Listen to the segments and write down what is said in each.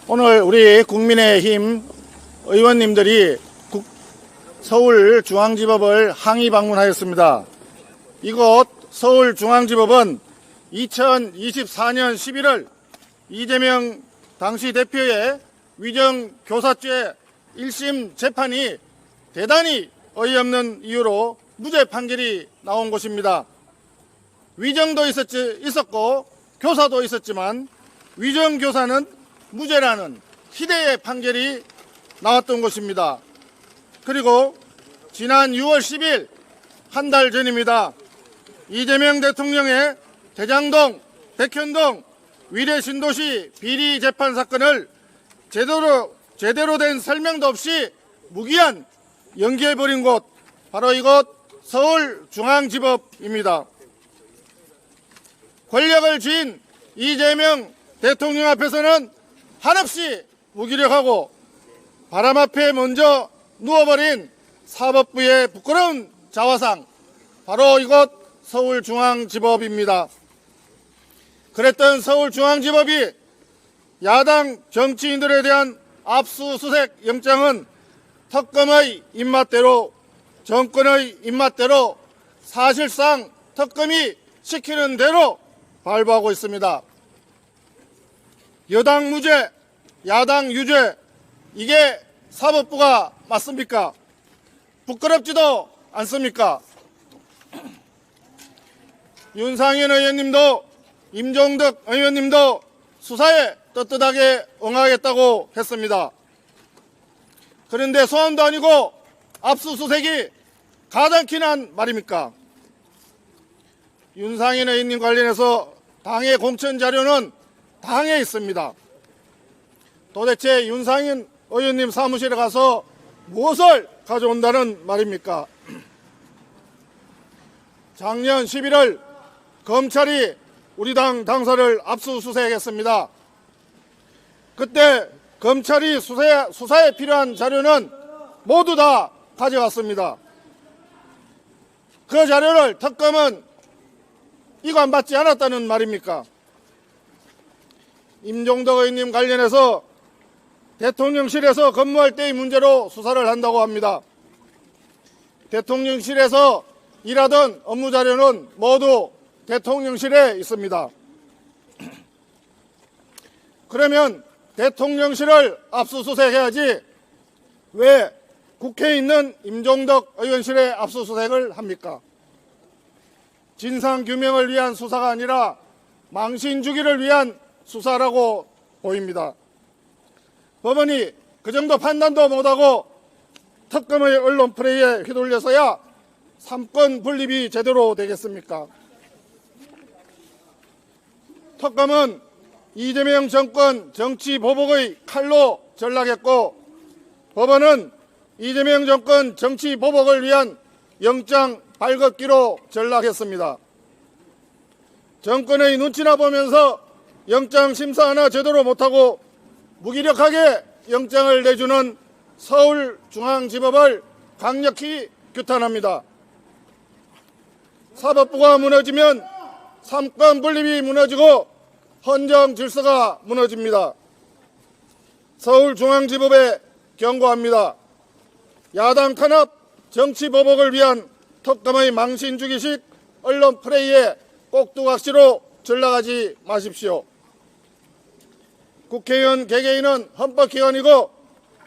오늘 우리 국민의힘 의원님들이 서울중앙지법을 항의 방문하였습니다. 이곳 서울중앙지법은 2024년 11월 이재명 당시 대표의 위정교사죄 1심 재판이 대단히 어이없는 이유로 무죄 판결이 나온 곳입니다. 위정도 있었고 교사도 있었지만 위정교사는 무죄라는 희대의 판결이 나왔던 것입니다. 그리고 지난 6월 10일 한 달 전입니다. 이재명 대통령의 대장동, 백현동 위례신도시 비리 재판 사건을 제대로 된 설명도 없이 무기한 연기해버린 곳, 바로 이곳 서울중앙지법입니다. 권력을 쥔 이재명 대통령 앞에서는 한없이 무기력하고 바람 앞에 먼저 누워버린 사법부의 부끄러운 자화상, 바로 이곳 서울중앙지법입니다. 그랬던 서울중앙지법이 야당 정치인들에 대한 압수수색 영장은 특검의 입맛대로, 정권의 입맛대로 사실상 특검이 시키는 대로 발부하고 있습니다. 여당 무죄, 야당 유죄, 이게 사법부가 맞습니까? 부끄럽지도 않습니까? 윤상현 의원님도 임종덕 의원님도 수사에 떳떳하게 응하겠다고 했습니다. 그런데 소환도 아니고 압수수색이 가당키는 한 말입니까? 윤상현 의원님 관련해서 당의 공천 자료는 당에 있습니다. 도대체 윤상현 의원님 사무실에 가서 무엇을 가져온다는 말입니까? 작년 11월 검찰이 우리 당 당사를 압수수색했습니다. 그때 검찰이 수사에 필요한 자료는 모두 다 가져갔습니다. 그 자료를 특검은 이관받지 않았다는 말입니까? 임종덕 의원님 관련해서 대통령실에서 근무할 때의 문제로 수사를 한다고 합니다. 대통령실에서 일하던 업무 자료는 모두 대통령실에 있습니다. 그러면 대통령실을 압수수색해야지 왜 국회에 있는 임종덕 의원실에 압수수색을 합니까? 진상규명을 위한 수사가 아니라 망신주기를 위한 수사라고 보입니다. 법원이 그 정도 판단도 못하고 특검의 언론 플레이에 휘둘려서야 삼권 분립이 제대로 되겠습니까? 특검은 이재명 정권 정치 보복의 칼로 전락했고, 법원은 이재명 정권 정치 보복을 위한 영장 발급기로 전락했습니다. 정권의 눈치나 보면서 영장 심사 하나 제대로 못하고 무기력하게 영장을 내주는 서울중앙지법을 강력히 규탄합니다. 사법부가 무너지면 삼권 분립이 무너지고 헌정 질서가 무너집니다. 서울중앙지법에 경고합니다. 야당 탄압, 정치 보복을 위한 특검의 망신주기식 언론 플레이에 꼭두각시로 전락하지 마십시오. 국회의원 개개인은 헌법기관이고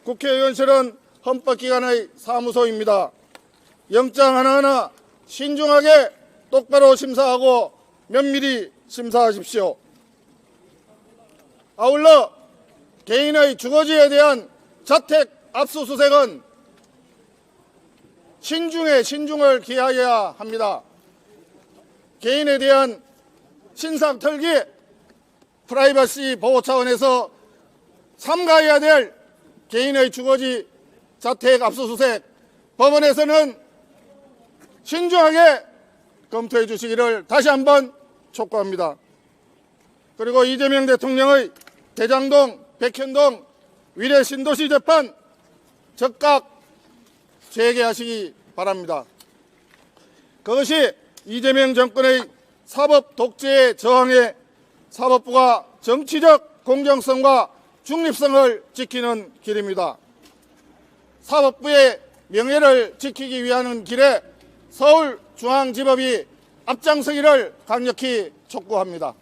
국회의원실은 헌법기관의 사무소입니다. 영장 하나하나 신중하게 똑바로 심사하고 면밀히 심사하십시오. 아울러 개인의 주거지에 대한 자택 압수수색은 신중에 신중을 기하여야 합니다. 개인에 대한 신상 털기, 프라이버시 보호 차원에서 삼가해야 될 개인의 주거지 자택 압수수색, 법원에서는 신중하게 검토해 주시기를 다시 한번 촉구합니다. 그리고 이재명 대통령의 대장동, 백현동 위례신도시 재판 즉각 재개하시기 바랍니다. 그것이 이재명 정권의 사법 독재에 저항해 사법부가 정치적 공정성과 중립성을 지키는 길입니다. 사법부의 명예를 지키기 위한 길에 서울중앙지법이 앞장서기를 강력히 촉구합니다.